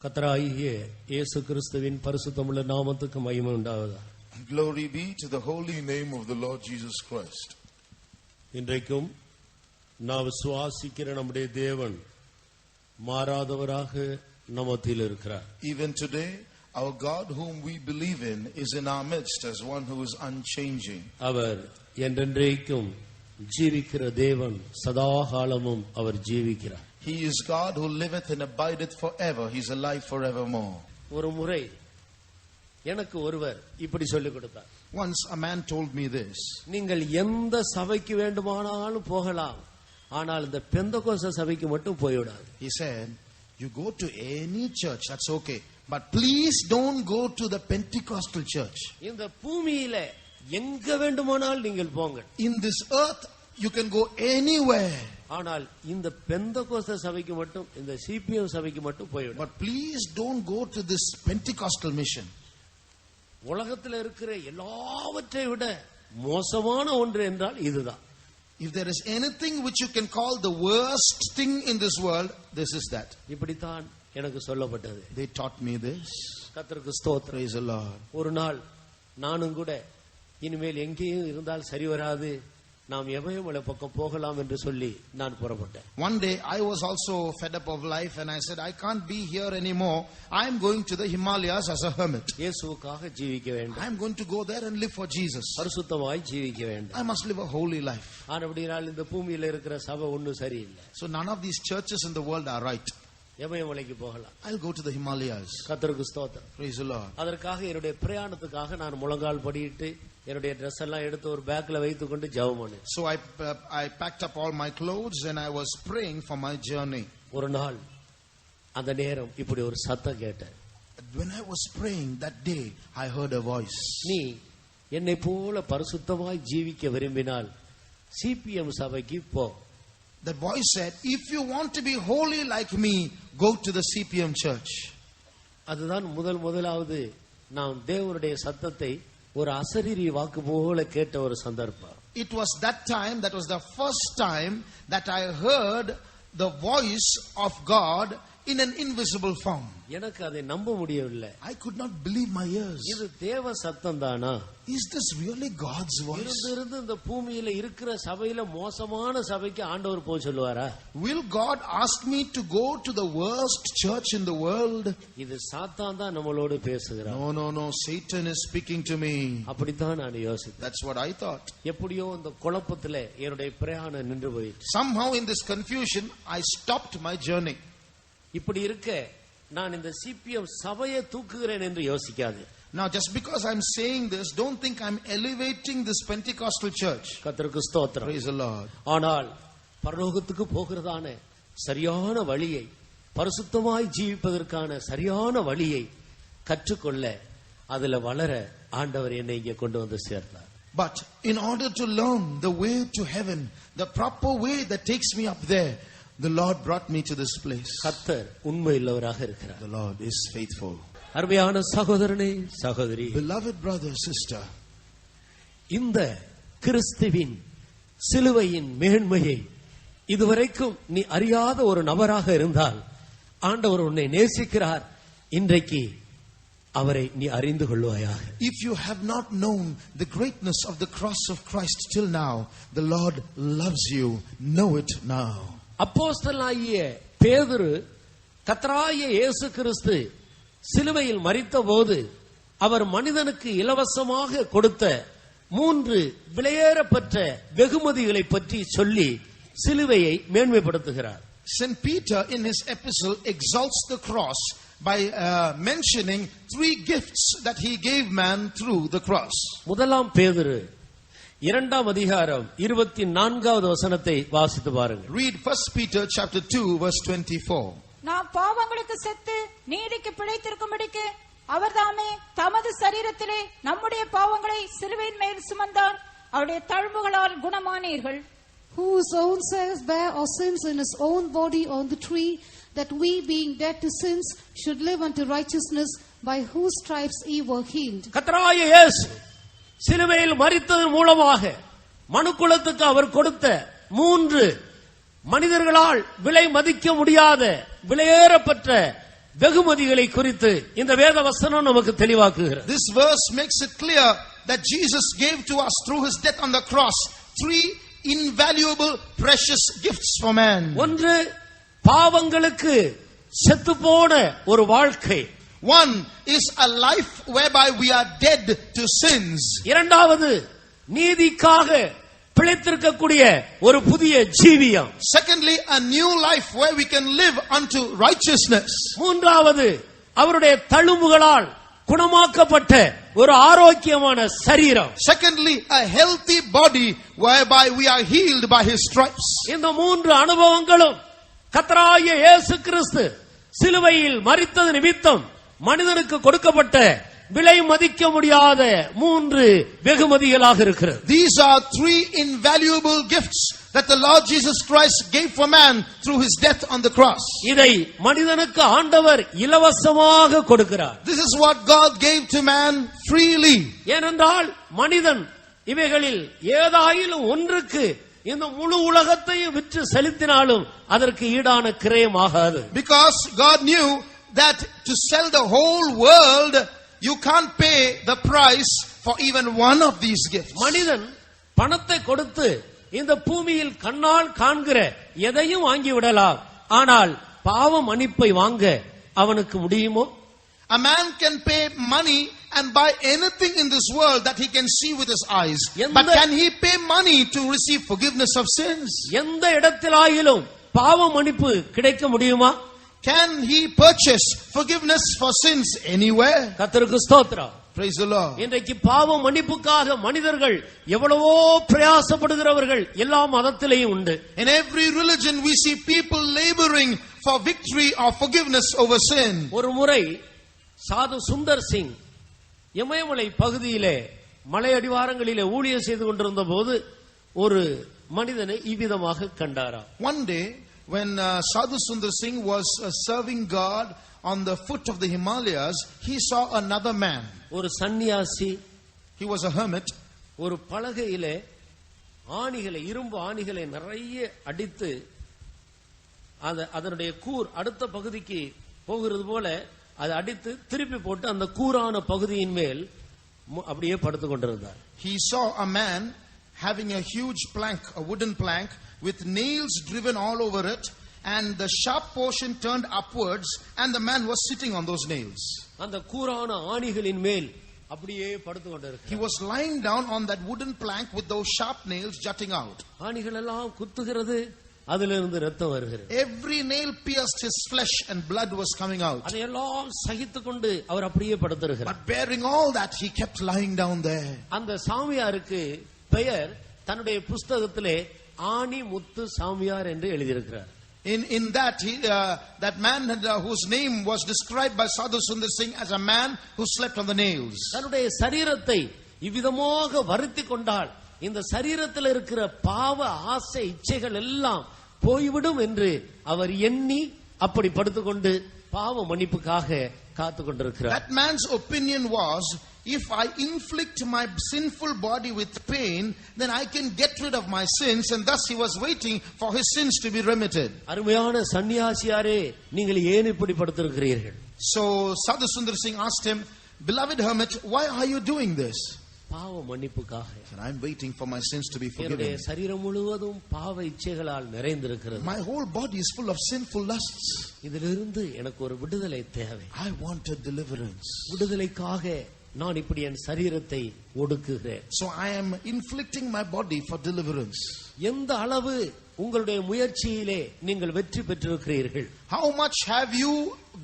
கர்த்தராகிய இயேசு கிறிஸ்துவின் பரிசுத்தமுள்ள நாமத்துக்கு மகிமை உண்டாவதாக. Glory be to the holy name of the Lord Jesus Christ. இன்றைக்கும் நாம் விசுவாசிக்கிற நம்முடைய தேவன் மாறாதவராக நம்மத்தில் இருக்கிறார். Even today, our God whom we believe in is in our midst as one who is unchanging. அவர் என்றென்றைக்கும் ஜீவிக்கிற தேவன், சதா காலமும் அவர் ஜீவிக்கிறார். He is God who liveth and abideth forever. He is alive forevermore. ஒரு முறை எனக்கு ஒருவர் இப்படி சொல்லிக் கொடுத்தார். Once a man told me this. நீங்கள் எந்த சபைக்கு வேண்டுமானாலும் போகலாம், ஆனால் இந்த பெந்தகோஸ்தே சபைக்கு மட்டும் போய்விடாது. He said, you go to any church, that's okay, but please don't go to the Pentecostal church. இந்த பூமியில எங்க வேண்டுமானாலும் நீங்கள் போங்க. In this earth you can go anywhere. ஆனால் இந்த பெந்தகோஸ்தே சபைக்கு மட்டும், இந்த சிபிஎம் சபைக்கு மட்டும் போய்விடாது. But please don't go to this Pentecostal mission. உலகத்தில் இருக்கிற எல்லாவற்றை விட மோசமான ஒன்று என்றால் இதுதான். If there is anything which you can call the worst thing in this world, this is that. இப்படித்தான் எனக்கு சொல்லப்பட்டது. They taught me this. கர்த்தருக்கு ஸ்தோத்திரம். Praise the Lord. ஒரு நாள் நானும் கூட இனிமேல் எங்கேயும் இருந்தால் சரி வராது, நாம் எமயமலை பக்கம் போகலாம் என்று சொல்லி நான் புறப்பட்டேன். One day I was also fed up of life and I said, I can't be here anymore. I am going to the Himalayas as a hermit. இயேசுவுக்காக ஜீவிக்க வேண்டும். I am going to go there and live for Jesus. பரிசுத்தமாய் ஜீவிக்க வேண்டும். I must live a holy life. ஆனபடியால் இந்த பூமியில இருக்கிற சபை ஒன்றும் சரியில்லை. So none of these churches in the world are right. எமயமலைக்கு போகலாம். I'll go to the Himalayas. கர்த்தருக்கு ஸ்தோத்திரம். Praise the Lord. அதற்காக என்னுடைய பிரயாணத்துக்காக நான் முழங்கால் படியிட்டு என்னுடைய ட்ரெஸ் எல்லாம் எடுத்து ஒரு பேக்ல வைத்துக் கொண்டு ஜெபம் பண்ணேன். So I packed up all my clothes and I was praying for my journey. ஒரு நாள் அந்த நேரம் இப்படி ஒரு சத்தம் கேட்டேன். When I was praying that day, I heard a voice. நீ என்னை போல பரிசுத்தமாய் ஜீவிக்க விரும்பினால் சிபிஎம் சபைக்கு போ. That voice said, if you want to be holy like me, go to the CPM church. அதுதான் முதலாவது நான் தேவனுடைய சத்தத்தை ஒரு அசரீரி வாக்கு போல கேட்ட ஒரு சந்தர்ப்பம். It was that time, that was the first time that I heard the voice of God in an invisible form. எனக்கு அதை நம்ப முடியவில்லை. I could not believe my ears. இது தேவ சத்தம் தானா? Is this really God's voice? இருந்து இந்த பூமியில இருக்கிற சபையில மோசமான சபைக்கு ஆண்டவர் போய் சொல்லுவாரா? Will God ask me to go to the worst church in the world? இது சாத்தான் தான் நம்மளோடு பேசுகிறான். No, Satan is speaking to me. அப்படித்தான் நான் யோசித்தேன். That's what I thought. எப்படியோ இந்த குழப்பத்திலே என்னுடைய பிரயாணம் நின்று போயிடுச்சு. Somehow in this confusion I stopped my journey. இப்படி இருக்க நான் இந்த சிபிஎம் சபையை தூக்குகிறேன் என்று யோசிக்காது. Now just because I'm saying this, don't think I'm elevating this Pentecostal church. கர்த்தருக்கு ஸ்தோத்திரம். Praise the Lord. ஆனால் பரலோகத்துக்கு போகிறதான சரியான வழியை, பரிசுத்தமாய் ஜீவிப்பதற்கான சரியான வழியை கற்றுக்கொள்ள, அதுல வளர ஆண்டவர் என்னை இங்கே கொண்டு வந்து சேர்த்தார். But in order to learn the way to heaven, the proper way that takes me up there, the Lord brought me to this place. கர்த்தர் உண்மையுள்ளவராக இருக்கிறார். The Lord is faithful. அருமையான சகோதரனே, சகோதரி, beloved brother, sister, இந்த கிறிஸ்துவின் சிலுவையின் மேன்மையை இதுவரைக்கும் நீ அறியாத ஒரு நபராக இருந்தால் ஆண்டவர் உன்னை நேசிக்கிறார். இன்றைக்கு அவரை நீ அறிந்து கொள்வாயாக. If you have not known the greatness of the cross of Christ till now, the Lord loves you. Know it now. அப்போஸ்தலனாகிய பேதுரு கர்த்தராகிய இயேசு கிறிஸ்து சிலுவையில் மரித்தபோது அவர் மனிதனுக்கு இலவசமாக கொடுத்த 3 விலையேறப்பட்ட வெகுமதிகளை பற்றி சொல்லி சிலுவையை மேன்மைப்படுத்துகிறார். Saint Peter in his epistle exalts the cross by mentioning 3 gifts that he gave man through the cross. முதலாம் பேதுரு 2ஆம் அதிகாரம் 24வது வசனத்தை வாசித்து பாருங்கள். Read 1 Peter chapter 2 verse 24. நாம் பாவங்களுக்கு செத்து நீதிக்கு பிழைத்திருக்கும்படிக்கு அவர்தாமே தமது சரீரத்திலே நம்முடைய பாவங்களை சிலுவையின் மேல் சுமந்தார், அவருடைய தழும்புகளால் குணமானீர்கள். Whose own self bare our sins in his own body on the tree, that we being dead to sins should live unto righteousness, by whose stripes ye were healed. கர்த்தராகிய இயேசு சிலுவையில் மரித்ததன் மூலமாக மனுக்குலத்துக்கு அவர் கொடுத்த 3 மனிதர்களால் விலை மதிக்க முடியாத விலையேறப்பட்ட வெகுமதிகளை குறித்து இந்த வேத வசனம் நமக்கு தெளிவாக்குகிறது. This verse makes it clear that Jesus gave to us through his death on the cross 3 invaluable precious gifts for man. ஒன்று, பாவங்களுக்கு செத்துப்போன ஒரு வாழ்க்கை. One is a life whereby we are dead to sins. இரண்டாவது, நீதிக்காக பிழைத்திருக்கக்கூடிய ஒரு புதிய ஜீவியம். Secondly, a new life where we can live unto righteousness. மூன்றாவது, அவருடைய தழும்புகளால் குணமாக்கப்பட்ட ஒரு ஆரோக்கியமான சரீரம். Secondly, a healthy body whereby we are healed by his stripes. இந்த மூன்று அனுபவங்களும் கர்த்தராகிய இயேசு கிறிஸ்து சிலுவையில் மரித்தது நிமித்தம் மனிதனுக்கு கொடுக்கப்பட்ட விலை மதிக்க முடியாத 3 வெகுமதிகளாக இருக்கிறது. These are 3 invaluable gifts that the Lord Jesus Christ gave for man through his death on the cross. இதை மனிதனுக்கு ஆண்டவர் இலவசமாக கொடுக்கிறார். This is what God gave to man freely. ஏனென்றால் மனிதன் இவைகளில் ஏதாயிலும் ஒன்றுக்கு இந்த முழு உலகத்தையும் விற்று செலுத்தினாலும் அதற்கு ஈடான கிரயமாகாது. Because God knew that to sell the whole world, you can't pay the price for even one of these gifts. மனிதன் பணத்தை கொடுத்து இந்த பூமியில் கண்ணால் காண்கிற எதையும் வாங்கி விடலாம். ஆனால் பாவ மன்னிப்பை வாங்க அவனுக்கு முடியுமோ? A man can pay money and buy anything in this world that he can see with his eyes. But can he pay money to receive forgiveness of sins? எந்த இடத்திலாயிலும் பாவ மன்னிப்பு கிடைக்க முடியுமா? Can he purchase forgiveness for sins anywhere? கர்த்தருக்கு ஸ்தோத்திரம். Praise the Lord. இன்றைக்கு பாவ மன்னிப்புக்காக மனிதர்கள் எவ்வளவோ பிரயாசப்படுகிறவர்கள் எல்லா மதத்திலேயும் உண்டு. In every religion we see people laboring for victory or forgiveness over sin. ஒரு முறை சாது சுந்தர் சிங் இமயமலை பகுதியிலே மலை அடிவாரங்களிலே ஊழியம் செய்து கொண்டிருந்த போது ஒரு மனிதனை இவ்விதமாக கண்டாராம். One day when Sadhu Sundar Singh was serving God on the foot of the Himalayas, he saw another man. ஒரு சன்னியாசி, he was a hermit. ஒரு பலகையிலே ஆணிகளை, இரும்பு ஆணிகளை நிறைய அடித்து அதனுடைய கூர் அடுத்த பகுதிக்கு போகிறது போல அதை அடித்து திருப்பி போட்டு அந்த கூரான பகுதியின் மேல் அப்படியே படுத்துக் கொண்டிருந்தார். He saw a man having a huge plank, a wooden plank with nails driven all over it, and the sharp portion turned upwards, and the man was sitting on those nails. அந்த கூரான ஆணிகளின் மேல் அப்படியே படுத்துக் கொண்டிருக்கிறார். He was lying down on that wooden plank with those sharp nails jutting out. ஆணிகள் எல்லாம் குத்துகிறது, அதிலிருந்து ரத்தம் வருகிறது. Every nail pierced his flesh and blood was coming out. அதையெல்லாம் சகித்துக்கொண்டு அவர் அப்படியே படுத்திருக்கிறார். But bearing all that, he kept lying down there. அந்த சாமியாருக்கு பெயர் தன்னுடைய புஸ்தகத்திலே ஆணி முத்து சாமியார் என்று எழுதியிருக்கிறார். In that that man whose name was described by Sadhu Sundar Singh as a man who slept on the nails. தன்னுடைய சரீரத்தை இவ்விதமாக வருத்தி கொண்டால் இந்த சரீரத்தில் இருக்கிற பாவ ஆசை இச்சைகள் எல்லாம் போய்விடும் என்று அவர் எண்ணி அப்படி படுத்துக்கொண்டு பாவ மன்னிப்புக்காக காத்து கொண்டிருக்கிறார். That man's opinion was, if I inflict my sinful body with pain, then I can get rid of my sins, and thus he was waiting for his sins to be remitted. அருமையான சன்னியாசியாரே, நீங்கள் ஏன் இப்படி படுத்திருக்கிறீர்கள்? So Sadhu Sundar Singh asked him, beloved hermit, why are you doing this? பாவ மன்னிப்புக்காக. I'm waiting for my sins to be forgiven. என்னுடைய சரீரம் முழுவதும் பாவ இச்சைகளால் நிறைந்திருக்கிறது. My whole body is full of sinful lusts. இதிலிருந்து எனக்கு ஒரு விடுதலை தேவை. I want a deliverance. விடுதலைக்காக நான் இப்படி என் சரீரத்தை ஒடுக்குகிறேன். So I am inflicting my body for deliverance. எந்த அளவு உங்களுடைய முயற்சியிலே நீங்கள் வெற்றி பெற்றிருக்கிறீர்கள்? How much have you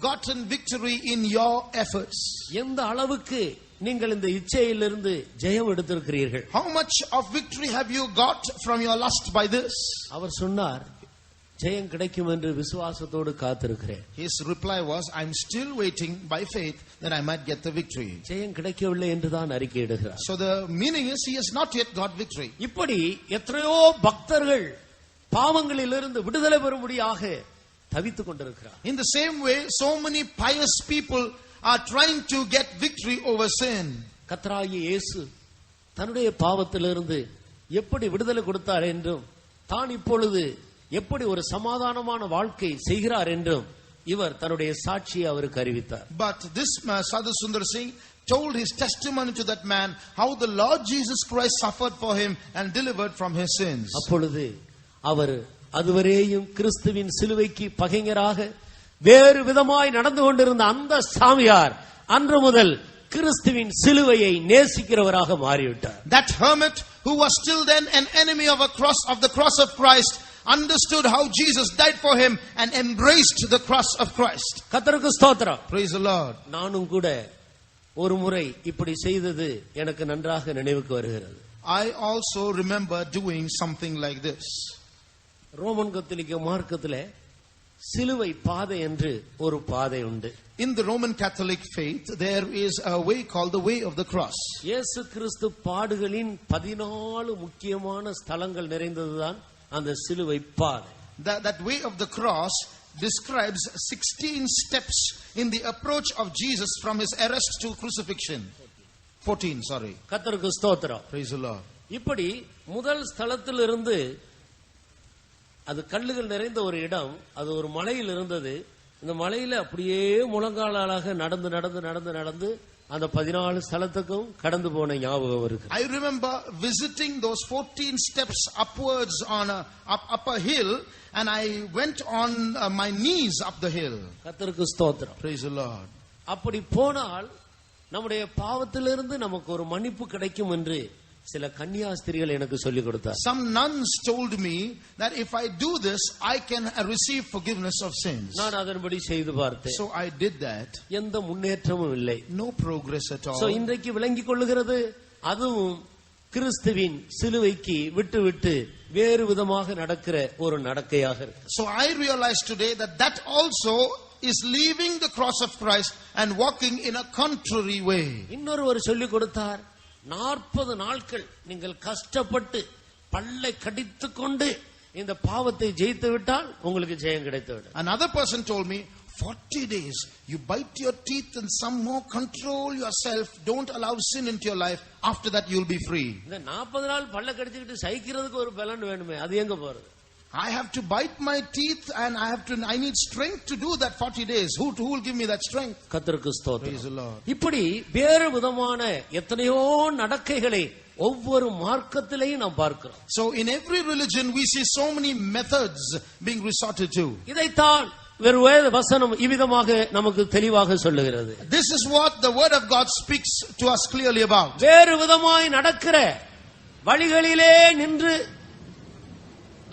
gotten victory in your efforts? எந்த அளவுக்கு நீங்கள் இந்த இச்சையிலிருந்து ஜெயம் எடுத்திருக்கிறீர்கள்? How much of victory have you got from your lust by this? அவர் சொன்னார், ஜெயம் கிடைக்கும் என்று விசுவாசத்தோடு காத்திருக்கிறேன். His reply was, I'm still waiting by faith that I might get the victory. ஜெயம் கிடைக்கவில்லை என்று தான் அறிக்கையிடுகிறார். So the meaning is he has not yet got victory. இப்படி எத்தனையோ பக்தர்கள் பாவங்களிலிருந்து விடுதலை பெறும்படியாக தவித்துக் கொண்டிருக்கிறார். In the same way, so many pious people are trying to get victory over sin. கர்த்தராகிய இயேசு தன்னுடைய பாவத்திலிருந்து எப்படி விடுதலை கொடுத்தார் என்றும் தான் இப்பொழுது எப்படி ஒரு சமாதானமான வாழ்க்கை செய்கிறார் என்றும் இவர் தன்னுடைய சாட்சியை அவருக்கு அறிவித்தார். But this Sadhu Sundar Singh told his testimony to that man how the Lord Jesus Christ suffered for him and delivered from his sins. அப்பொழுது அவர் அதுவரையும் கிறிஸ்துவின் சிலுவைக்கு பகைஞராக வேறு விதமாய் நடந்து கொண்டிருந்த அந்த சாமியார் அன்று முதல் கிறிஸ்துவின் சிலுவையை நேசிக்கிறவராக மாறிவிட்டார். That hermit who was still then an enemy of the cross of Christ understood how Jesus died for him and embraced the cross of Christ. கர்த்தருக்கு ஸ்தோத்திரம். Praise the Lord. நானும் கூட ஒரு முறை இப்படி செய்தது எனக்கு நன்றாக நினைவுக்கு வருகிறது. I also remember doing something like this. Roman கத்தோலிக்க மார்க்கத்திலே சிலுவை பாதை என்று ஒரு பாதை உண்டு. In the Roman Catholic faith there is a way called the way of the cross. இயேசு கிறிஸ்து பாடுகளின் 14 முக்கியமான ஸ்தலங்கள் நிறைந்ததுதான் அந்த சிலுவை பாதை. That way of the cross describes 16 steps in the approach of Jesus from his arrest to crucifixion. 14, sorry. கர்த்தருக்கு ஸ்தோத்திரம். Praise the Lord. இப்படி முதல் ஸ்தலத்திலிருந்து அது கல்லுகள் நிறைந்த ஒரு இடம், அது ஒரு மலையில் இருந்தது. இந்த மலையில அப்படியே முழங்காலாக நடந்து நடந்து நடந்து நடந்து அந்த 14 ஸ்தலத்துக்கும் கடந்து போன ஞாபகம் இருக்கு. I remember visiting those 14 steps upwards on up a hill, and I went on my knees up the hill. கர்த்தருக்கு ஸ்தோத்திரம். Praise the Lord. அப்படி போனால் நம்முடைய பாவத்திலிருந்து நமக்கு ஒரு மன்னிப்பு கிடைக்கும் என்று சில கன்னியாஸ்திரிகள் எனக்கு சொல்லிக் கொடுத்தார். Some nuns told me that if I do this I can receive forgiveness of sins. நான் அதன்படி செய்து பார்த்தேன். So I did that. எந்த முன்னேற்றமும் இல்லை. No progress at all. So இன்றைக்கு விளங்கிக் கொள்ளுகிறது அதுவும் கிறிஸ்துவின் சிலுவைக்கு விட்டு விட்டு வேறு விதமாக நடக்கிற ஒரு நடக்கையாக இருக்கு. So I realized today that also is leaving the cross of Christ and walking in a contrary way. இன்னொருவர் சொல்லிக் கொடுத்தார், 40 நாட்கள் நீங்கள் கஷ்டப்பட்டு பல்லை கடித்துக் கொண்டு இந்த பாவத்தை ஜெயித்து விட்டால் உங்களுக்கு ஜெயம் கிடைத்துவிடும். Another person told me 40 days you bite your teeth and somehow control yourself, don't allow sin into your life, after that you'll be free. இந்த 40 நாள் பல்லை கடிச்சிட்டு சகிக்கிறதுக்கு ஒரு பலன் வேணுமே, அது எங்க போறது? I have to bite my teeth and I need strength to do that 40 days. Who will give me that strength? கர்த்தருக்கு Praise ஸ்தோத்திரம். the Lord. இப்படி வேறு விதமான எத்தனையோ நடக்கைகளை ஒவ்வொரு மார்க்கத்திலேயும் நாம் பார்க்கிறோம். So in every religion we see so many methods being resorted to. இதைத்தான் வேறு வேத வசனம் இவ்விதமாக நமக்கு தெளிவாக சொல்லுகிறது. This is what the word of God speaks to us clearly about. வேறு விதமாய் நடக்கிற வழிகளிலே நின்று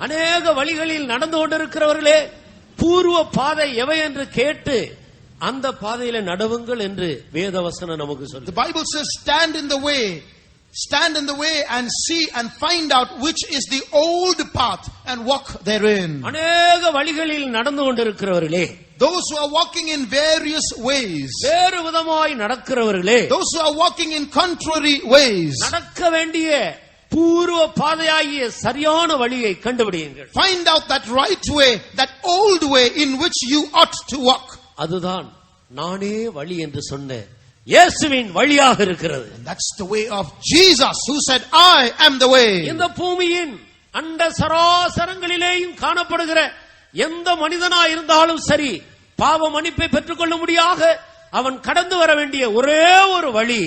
அநேக வழிகளில் நடந்து கொண்டிருக்கிறவர்களே பூர்வ பாதை எவை என்று கேட்டு அந்த பாதையில நடவுங்கள் என்று வேதவசனம் நமக்கு சொல்லுது. The Bible says stand in the way and see and find out which is the old path and walk therein. அநேக வழிகளில் நடந்து கொண்டிருக்கிறவர்களே, those who are walking in various ways, வேறு விதமாய் நடக்கிறவர்களே, those who are walking in contrary ways, நடக்க வேண்டிய பூர்வ பாதையாகிய சரியான வழியை கண்டுபிடியுங்கள். find out that right way, that old way in which you ought to walk. அதுதான் நானே வழி என்று சொன்ன இயேசுவின் வழியாக இருக்கிறது. That's the way of Jesus who said I am the way. இந்த பூமியின் அண்ட சராசரங்களிலேயும் காணப்படுகிற எந்த மனிதனா இருந்தாலும் சரி, பாவ மன்னிப்பை பெற்றுக்கொள்ள முடியாக அவன் கடந்து வர வேண்டிய ஒரே ஒரு வழி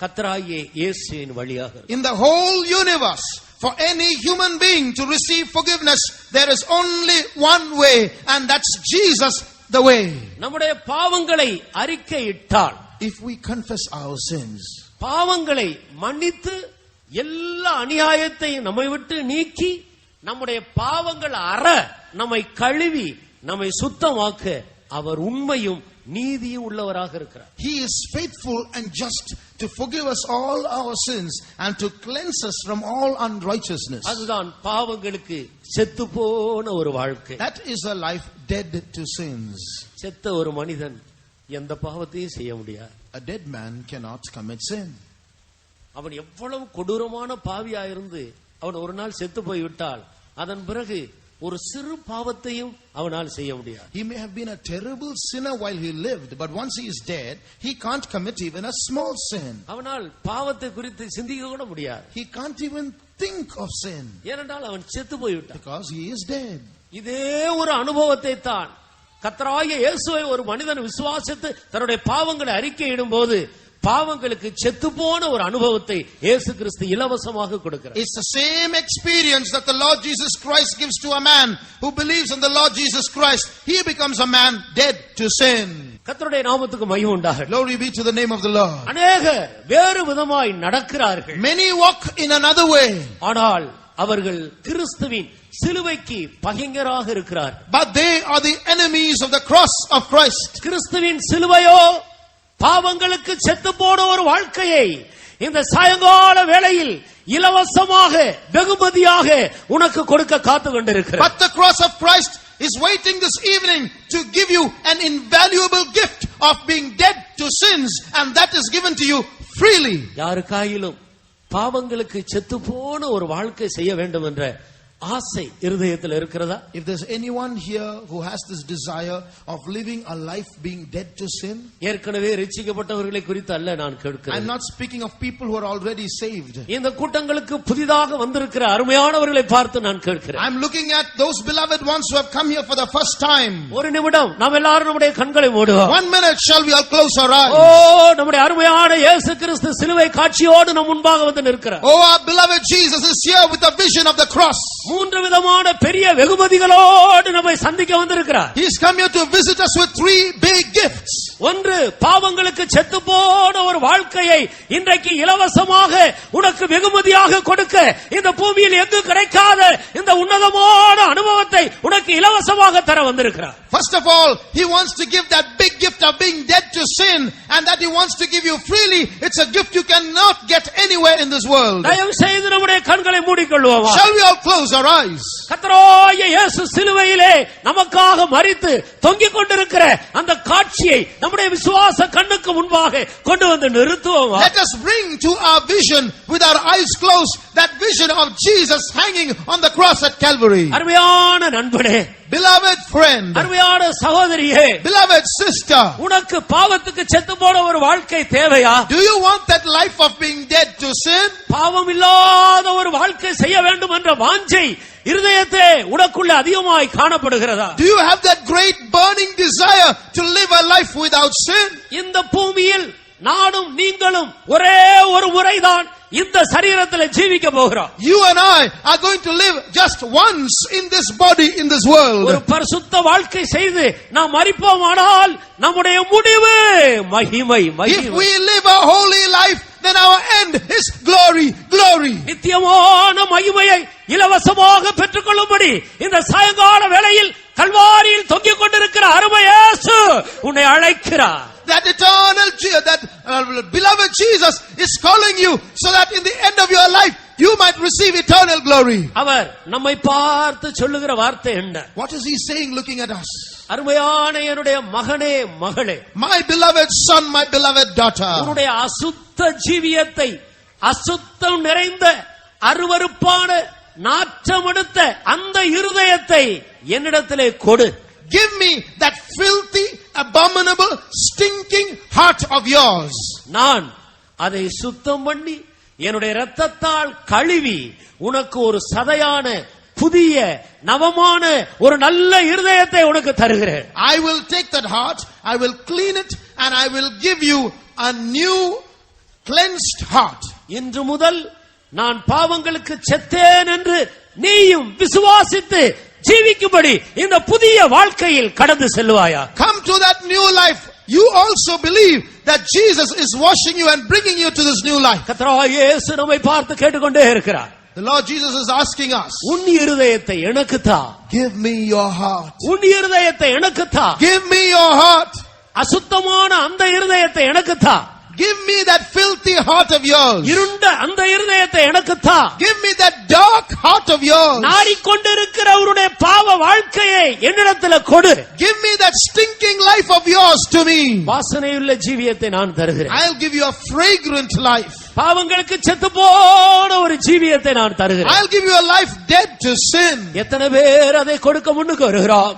கர்த்தராகிய இயேசுவின் வழியாக. In the whole universe, for any human being to receive forgiveness, there is only one way, and that's Jesus the way. நம்முடைய பாவங்களை அறிக்கையிட்டால், if we confess our sins, பாவங்களை மன்னித்து எல்லா அநியாயத்தையும் நம்மை விட்டு நீக்கி நம்முடைய பாவங்கள் அற நம்மை கழுவி நம்மை சுத்தமாக்க அவர் உண்மையும் நீதியும் உள்ளவராக இருக்கிறார். He is faithful and just to forgive us all our sins and to cleanse us from all unrighteousness. அதுதான் பாவங்களுக்கு செத்து போன ஒரு வாழ்க்கை. That is a life dead to sins. செத்த ஒரு மனிதன் எந்த பாவத்தையும் செய்ய முடியாது. A dead man cannot commit sin. அவன் எவ்வளவு கொடூரமான பாவியா இருந்து அவன் ஒரு நாள் செத்து போய்விட்டால் அதன் பிறகு ஒரு சிறு பாவத்தையும் அவனால் செய்ய முடியாது. He may have been a terrible sinner while he lived, but once he is dead, he can't commit even a small sin. அவனால் பாவத்தை குறித்து சிந்திக்க கூட முடியாது. He can't even think of sin. ஏனென்றால் அவன் செத்து போய்விட்டான். Because he is dead. இதே ஒரு அனுபவத்தை தான் கர்த்தராகிய இயேசுவை ஒரு மனிதன் விசுவாசித்து தன்னுடைய பாவங்களை அறிக்கையிடும் போது பாவங்களுக்கு செத்துப்போன ஒரு அனுபவத்தை இயேசு கிறிஸ்து இலவசமாக கொடுக்கிறார். It's the same experience that the Lord Jesus Christ gives to a man who believes in the Lord Jesus Christ. He becomes a man dead to sin. கர்த்தருடைய நாமத்துக்கு மகிமை உண்டாகட்டும். Glory be to the name of the Lord. அநேகர் வேறு விதமாய் நடக்கிறார்கள். Many walk in another way. ஆனால் அவர்கள் கிறிஸ்துவின் சிலுவைக்கு பகைஞராக இருக்கிறார். But they are the enemies of the cross of Christ. கிறிஸ்துவின் சிலுவையோ பாவங்களுக்கு செத்து போன ஒரு வாழ்க்கையை இந்த சாயங்கால வேளையில் இலவசமாக வெகுமதியாக உனக்கு கொடுக்க காத்து கொண்டிருக்கிறார். But the cross of Christ is waiting this evening to give you an invaluable gift of being dead to sins, and that is given to you freely. யாருக்காயிலும் பாவங்களுக்கு செத்து போன ஒரு வாழ்க்கை செய்ய வேண்டும் என்ற ஆசை இருதயத்தில் இருக்கிறதா? If there's anyone here who has this desire of living a life being dead to sin, ஏற்கனவே ரட்சிக்கப்பட்டவர்களை குறித்து அல்ல நான் கேட்கிறேன். I'm not speaking of people who are already saved. இந்த கூட்டங்களுக்கு புதிதாக வந்திருக்கிற அருமையானவர்களை பார்த்து நான் கேட்கிறேன். I'm looking at those beloved ones who have come here for the first time. ஒரு நிமிடம் நாம் எல்லாரும் நம்முடைய கண்களை மூடுவோம். 1 minute, shall we all close our eyes? நம்முடைய அருமையான இயேசு கிறிஸ்து சிலுவை காட்சியோடு நம் முன்பாக வந்து நிற்கிறார். Our beloved Jesus is here with the vision of the cross. மூன்று விதமான பெரிய வெகுமதிகளோடு நம்மை சந்திக்க வந்திருக்கிறார். He's come here to visit us with 3 big gifts. ஒன்று, பாவங்களுக்கு செத்து போன ஒரு வாழ்க்கையை இன்றைக்கு இலவசமாக உனக்கு வெகுமதியாக கொடுக்க இந்த பூமியில் எங்கு கிடைக்காத இந்த உன்னதமான அனுபவத்தை உனக்கு இலவசமாக தர வந்திருக்கிறார். First of all, he wants to give that big gift of being dead to sin, and that he wants to give you freely. It's a gift you cannot get anywhere in this world. தயவு செய்து நம்முடைய கண்களை மூடிக்கொள்வோம். Shall we all close our eyes? கர்த்தராகிய இயேசு சிலுவையிலே நமக்காக மரித்து தொங்கிக் கொண்டிருக்கிற அந்த காட்சியை நம்முடைய விசுவாச கண்ணுக்கு முன்பாக கொண்டு வந்து நிறுத்துவோம். Let us bring to our vision with our eyes closed that vision of Jesus hanging on the cross at Calvary. அருமையான நண்பனே, Beloved friend, அருமையான சகோதரியே, beloved sister, உனக்கு பாவத்துக்கு செத்து போன ஒரு வாழ்க்கை தேவையா? do you want that life of being dead to sin? பாவம் இல்லாத ஒரு வாழ்க்கை செய்ய வேண்டும் என்ற வாஞ்சை இருதயத்திலே உனக்குள்ள அதிகமாய் காணப்படுகிறதா? Do you have that great burning desire to live a life without sin? இந்த பூமியில் நானும் நீங்களும் ஒரே ஒரு முறைதான் இந்த சரீரத்தில் ஜீவிக்க போகிறோம். You and I are going to live just once in this body, in this world. ஒரு பரிசுத்த வாழ்க்கை செய்து நாம் மரிப்போமானால் நம்முடைய முடிவு மகிமை. If we live a holy life, then our end is glory, glory. நித்தியமான மகிமையை இலவசமாக பெற்றுக்கொள்ளும்படி இந்த சாயங்கால வேளையில் கல்வாரியில் தொங்கிக் கொண்டிருக்கிற அருமை இயேசு உன்னை அழைக்கிறார். That eternal, that beloved Jesus is calling you so that in the end of your life you might receive eternal glory. அவர் நம்மை பார்த்து சொல்லுகிற வார்த்தை என்ன? What is he saying looking at us? அருமையான என்னுடைய மகனே மகளே, My beloved son, my beloved daughter, உன்னுடைய அசுத்த ஜீவியத்தை, அசுத்தம் நிறைந்த அருவருப்பான நாற்றமெடுத்த அந்த இருதயத்தை என்னிடத்திலே கொடு. give me that filthy, abominable, stinking heart of yours. நான் அதை சுத்தம் பண்ணி என்னுடைய இரத்தத்தால் கழுவி உனக்கு ஒரு சதையான புதிய நவமான ஒரு நல்ல இருதயத்தை உனக்கு தருகிறேன். I will take that heart, I will clean it, and I will give you a new cleansed heart. இன்று முதல் நான் பாவங்களுக்கு செத்தேன் என்று நீயும் விசுவாசித்து ஜீவிக்கும்படி இந்த புதிய வாழ்க்கையில் கடந்து செல்வாயா? Come to that new life. You also believe that Jesus is washing you and bringing you to this new life. கர்த்தராகிய இயேசு நம்மை பார்த்து கேட்டுக்கொண்டே இருக்கிறார். The Lord Jesus is asking us, உன் இருதயத்தை எனக்கு தா. give me your heart. உன் இருதயத்தை எனக்கு தா. Give me your heart. அசுத்தமான அந்த இருதயத்தை எனக்கு தா. Give me that filthy heart of yours. இருண்ட அந்த இருதயத்தை எனக்கு தா. Give me that dark heart of yours. நாறிக்கொண்டிருக்கிற அவருடைய பாவ வாழ்க்கையை என்னிடத்தில் கொடு. Give me that stinking life of yours to me. வாசனையுள்ள ஜீவியத்தை நான் தருகிறேன். I'll give you a fragrant life. பாவங்களுக்கு செத்து போன ஒரு ஜீவியத்தை நான் தருகிறேன். I'll give you a life dead to sin. எத்தனை பேர் அதை கொடுக்க முன்னுக்கு வருகிறோம்?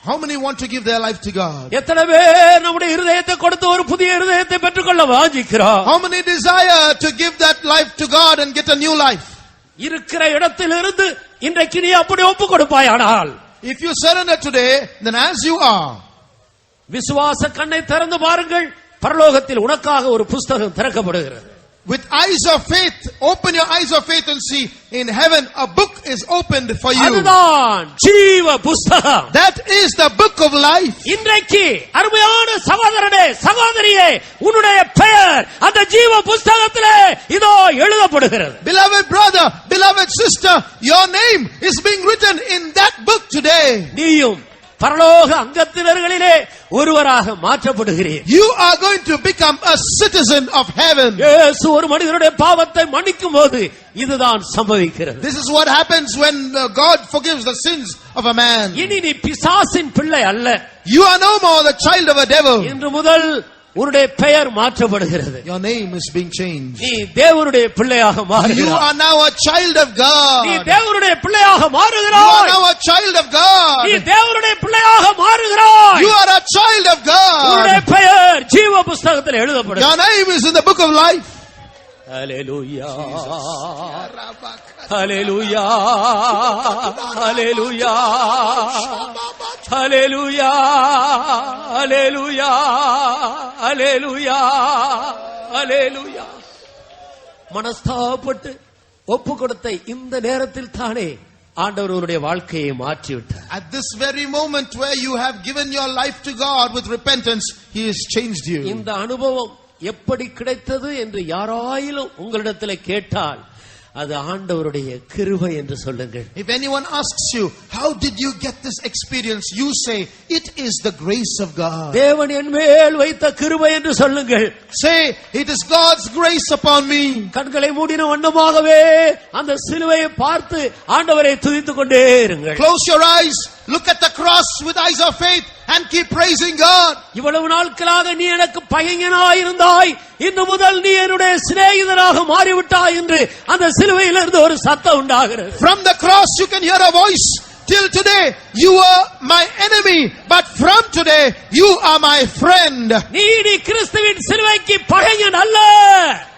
How many want to give their life to God? எத்தனை பேர் நம்முடைய இருதயத்தை கொடுத்து ஒரு புதிய இருதயத்தை பெற்றுக்கொள்ள வாஞ்சிக்கிறோம்? How many desire to give that life to God and get a new life? இருக்கிற இடத்திலிருந்து இன்றைக்கு நீ அப்படி ஒப்பு கொடுப்பாயானால் If you surrender today, then as you are. விசுவாச கண்ணை திறந்து பாருங்கள், பரலோகத்தில் உனக்காக ஒரு புஸ்தகம் திறக்கப்படுகிறது. With eyes of faith, open your eyes of faith and see, in heaven a book is opened for you. அதுதான் ஜீவ புஸ்தகம். That is the book of life. இன்றைக்கு அருமையான சகோதரனே, சகோதரியே, உன்னுடைய பெயர் அந்த ஜீவ புஸ்தகத்திலே இதோ எழுதப்படுகிறது. Beloved brother, beloved sister, your name is being written in that book today. நீயும் பரலோக அங்கத்தினர்களிலே ஒருவராக மாற்றப்படுகிறீர். You are going to become a citizen of heaven. இயேசு ஒரு மனிதனுடைய பாவத்தை மன்னிக்கும் போது இதுதான் சம்பவிக்கிறது. This is what happens when God forgives the sins of a man. இனி நீ பிசாசின் பிள்ளை அல்ல. You are no more the child of a devil. இன்று முதல் உன்னுடைய பெயர் மாற்றப்படுகிறது. Your name is being changed. நீ தேவனுடைய பிள்ளையாக You மாறுகிறாய். are now a child of God. நீ தேவனுடைய பிள்ளையாக You are மாறுகிறாய். now a child of God. நீ தேவனுடைய பிள்ளையாக மாறுகிறாய். You are a child of உன்னுடைய God. பெயர் ஜீவ புஸ்தகத்தில் எழுதப்படுகிறது. Your name is in the book of life. ஹல்லேலூயா, ஹல்லேலூயா, ஹல்லேலூயா, ஹல்லேலூயா, ஹல்லேலூயா, ஹல்லேலூயா, ஹல்லேலூயா. மனஸ்தாபப்பட்டு ஒப்பு கொடுத்த இந்த நேரத்தில் தானே ஆண்டவர் உன்னுடைய வாழ்க்கையை மாற்றிவிட்டார். At this very moment where you have given your life to God with repentance, He has changed you. இந்த அனுபவம் எப்படி கிடைத்தது என்று யாராயிலும் உங்களிடத்தில் கேட்டால் அது ஆண்டவருடைய கிருபை என்று சொல்லுங்கள். If anyone asks you, how did you get this experience? You say, it is the grace of God. தேவன் என் மேல் வைத்த கிருபை என்று சொல்லுங்கள். Say, it is God's grace upon me. கண்களை மூடின வண்ணமாகவே அந்த சிலுவையை பார்த்து ஆண்டவரை துதித்துக் கொண்டே இருங்கள். Close your eyes, look at the cross with eyes of faith and keep praising God. இவ்வளவு நாட்களாக நீ எனக்கு பகைஞனாய் இருந்தாய், இன்று முதல் நீ என்னுடைய சிநேகிதனாக மாறிவிட்டாய் என்று அந்த சிலுவையிலிருந்து ஒரு சத்தம் உண்டாகிறது. From the cross you can hear a voice. Till today you were my enemy, but from today you are my friend. நீ கிறிஸ்துவின் சிலுவைக்கு பகைஞன் அல்ல.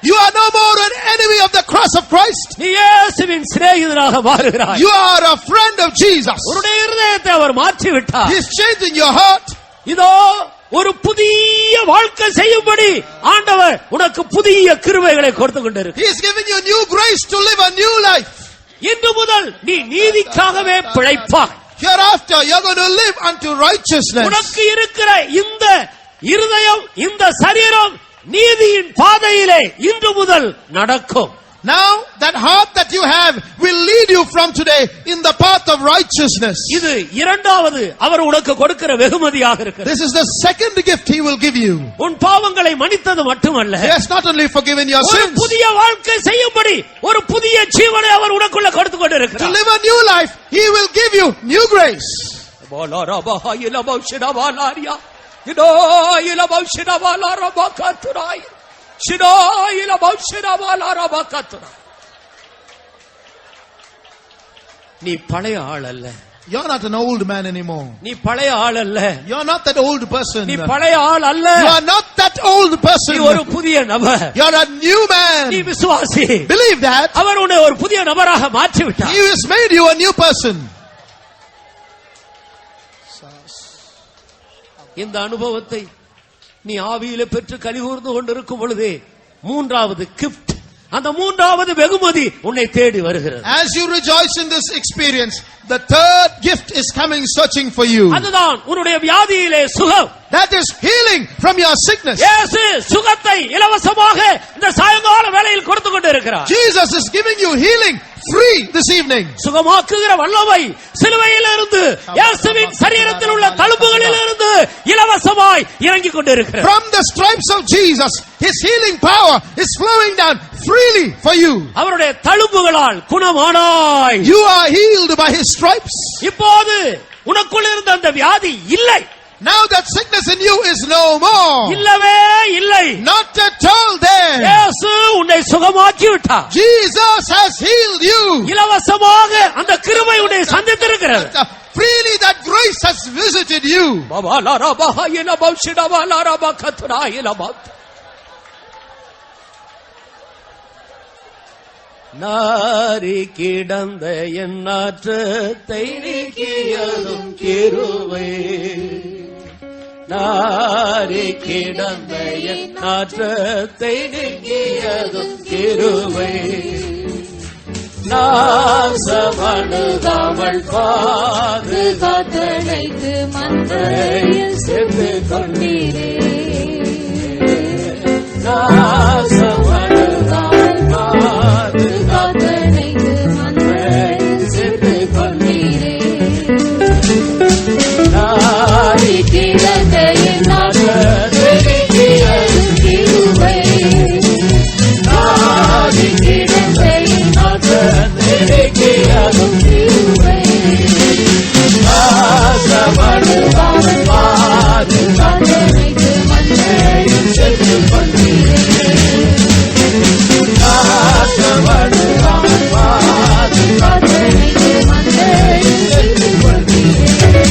You are no more an enemy of the cross of Christ. நீ இயேசுவின் சிநேகிதனாக மாறுகிறாய். You are a friend of Jesus. உன்னுடைய இருதயத்தை அவர் மாற்றி விட்டார். He is changing your heart. இதோ ஒரு புதிய வாழ்க்கை செய்யும்படி ஆண்டவர் உனக்கு புதிய கிருபைகளை கொடுத்து கொண்டிருக்கிறார். He is giving you new grace to live a new life. இன்று முதல் நீ நீதிக்காகவே பிழைப்பாய். Hereafter you are going to live unto righteousness. உனக்கு இருக்கிற இந்த இருதயம், இந்த சரீரம் நீதியின் பாதையிலே இன்று முதல் நடக்கும். Now that heart that you have will lead you from today in the path of righteousness. இது இரண்டாவது அவர் உனக்கு கொடுக்கிற வெகுமதியாக இருக்கிறது. This is the second gift He will give you. உன் பாவங்களை மன்னித்தது மட்டுமல்ல, He has not only forgiven your ஒரு sins. புதிய வாழ்க்கை செய்யும்படி ஒரு புதிய ஜீவனை அவர் உனக்குள்ள கொடுத்து To கொண்டிருக்கிறார். live a new life, He will give you new grace. நீ பழைய ஆள் அல்ல. You're not an old man anymore. நீ பழைய ஆள் அல்ல. You're not that old person. நீ பழைய ஆள் அல்ல. You are not that old person. நீ ஒரு புதிய நபர். You're a new man. நீ விசுவாசி. Believe that. அவர் உன்னை ஒரு புதிய நபராக மாற்றி விட்டார். He has made you a new person. இந்த அனுபவத்தை நீ ஆவியில பெற்று கலிகூர்ந்து கொண்டிருக்கும் பொழுதே மூன்றாவது கிஃப்ட், அந்த மூன்றாவது வெகுமதி உன்னை தேடி வருகிறது. As you rejoice in this experience, the third gift is coming searching for you. அதுதான் உன்னுடைய வியாதியிலே சுகம். That is healing from your sickness. இயேசு சுகத்தை இலவசமாக இந்த சாயங்கால வேளையில் கொடுத்து கொண்டிருக்கிறார். Jesus is giving you healing free this evening. சுகமாக்குகிற வல்லமை சிலுவையிலிருந்து இயேசுவின் சரீரத்தில் உள்ள தழும்புகளிலிருந்து இலவசமாய் இறங்கிக் கொண்டிருக்கிறது. From the stripes of Jesus, His healing power is flowing down freely for you. அவருடைய தழும்புகளால் குணமானாய். You are healed by His stripes. இப்போது உனக்குள் இருந்த அந்த வியாதி இல்லை. Now that sickness in you is no more. இல்லவே இல்லை. Not at all there. இயேசு உன்னை சுகமாக்கி விட்டார். Jesus has healed you. இலவசமாக அந்த கிருபை உன்னை சந்தித்திருக்கிறது. Freely that grace has visited you. நாரி கிடந்த என் நாற்றத்தை நீக்கியதும் கிருபை. நாரி கிடந்த என் நாற்றத்தை நீக்கியதும் கிருபை. நாசமணுகாமல் பாதுகாத்தழைத்து மந்தையில் சேர்த்து கொண்டீரே. நாசமணுகாமல் பாதுகாத்தழைத்து மந்தையில் சேர்த்து கொண்டீரே. நாரி கிடந்த என் நாற்றத்தை நீக்கியதும் கிருபை. நாரி கிடந்த என் நாற்றத்தை நீக்கியதும் கிருபை. நாசமணுகாமல் பாதுகாத்தழைத்து மந்தையில் சேர்த்து கொண்டீரே. நாசமணுகாமல் பாதுகாத்தழைத்து மந்தையில் சேர்த்து கொண்டீரே.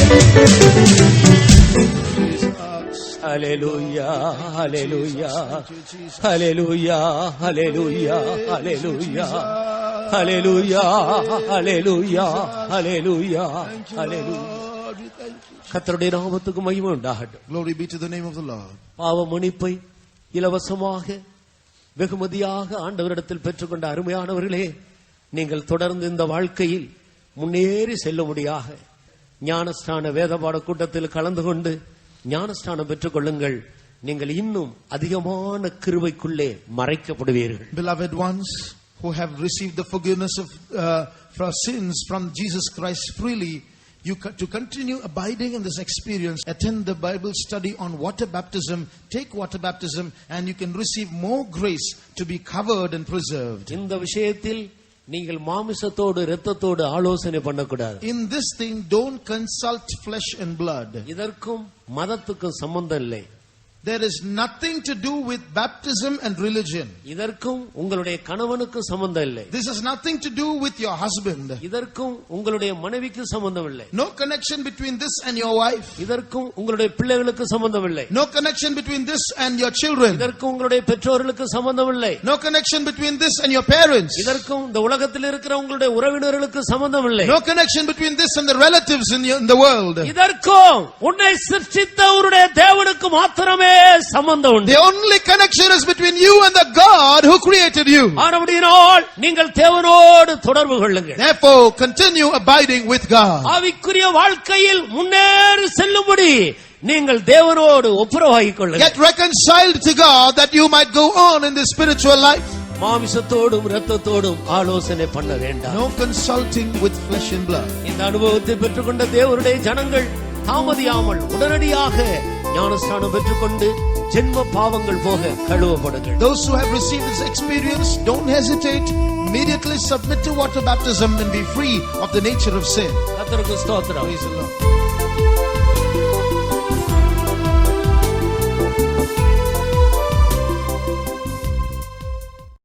ஹல்லேலூயா, ஹல்லேலூயா, ஹல்லேலூயா, ஹல்லேலூயா, ஹல்லேலூயா, ஹல்லேலூயா, ஹல்லேலூயா, ஹல்லேலூயா, ஹல்லேலூயா. கர்த்தருடைய நாமத்துக்கு மகிமை உண்டாகட்டும். Glory be to the name of the Lord. பாவ மன்னிப்பை இலவசமாக வெகுமதியாக ஆண்டவரிடத்தில் பெற்றுக்கொண்ட அருமையானவர்களே, நீங்கள் தொடர்ந்து இந்த வாழ்க்கையில் முன்னேறி செல்லும்படியாக ஞானஸ்நான வேதபாட கூட்டத்தில் கலந்து கொண்டு ஞானஸ்நானம் பெற்றுக் கொள்ளுங்கள். நீங்கள் இன்னும் அதிகமான கிருபைக்குள்ளே மறைக்கப்படுவீர்கள். Beloved ones who have received the forgiveness of for sins from Jesus Christ freely, to continue abiding in this experience, attend the Bible study on water baptism, take water baptism, and you can receive more grace to be covered and preserved. இந்த விஷயத்தில் நீங்கள் மாமிசத்தோடு இரத்தத்தோடு ஆலோசனை பண்ணக்கூடாது. In this thing, don't consult flesh and blood. இதற்கும் மதத்துக்கும் சம்பந்தம் இல்லை. There is nothing to do with baptism and religion. இதற்கும் உங்களுடைய கணவனுக்கு சம்பந்தம் இல்லை. This has nothing to do with your husband. இதற்கும் உங்களுடைய மனைவிக்கு சம்பந்தம் இல்லை. No connection between this and your wife. இதற்கும் உங்களுடைய பிள்ளைகளுக்கு சம்பந்தம் இல்லை. No connection between this and your children. இதற்கும் உங்களுடைய பெற்றோர்களுக்கு சம்பந்தம் இல்லை. No connection between this and your parents. இதற்கும் இந்த உலகத்தில் இருக்கிற உங்களுடைய உறவினர்களுக்கு சம்பந்தம் இல்லை. No connection between this and the relatives in the world. இதற்கும் உன்னை சிருஷ்டித்த உன்னுடைய தேவனுக்கு மாத்திரமே சம்பந்தம் உண்டு. The only connection is between you and the God who created you. ஆனபடியால் நீங்கள் தேவனோடு தொடர்பு கொள்ளுங்கள். Therefore, continue abiding with God. ஆவிக்குரிய வாழ்க்கையில் முன்னேறி செல்லும்படி நீங்கள் தேவனோடு ஒப்புரவாகிக் கொள்ளுங்கள். Get reconciled to God that you might go on in the spiritual life. மாமிசத்தோடும் இரத்தத்தோடும் ஆலோசனை பண்ண வேண்டாம். No consulting with flesh and blood. இந்த அனுபவத்தை பெற்றுக்கொண்ட தேவனுடைய ஜனங்கள் தாமதியாமல் உடனடியாக ஞானஸ்நானம் பெற்றுக்கொண்டு ஜென்ம பாவங்கள் போக கழுவப்படுங்கள். Those who have received this experience, don't hesitate. Immediately submit to water baptism and be free of the nature of sin. கர்த்தருக்கு ஸ்தோத்திரம். Praise the Lord.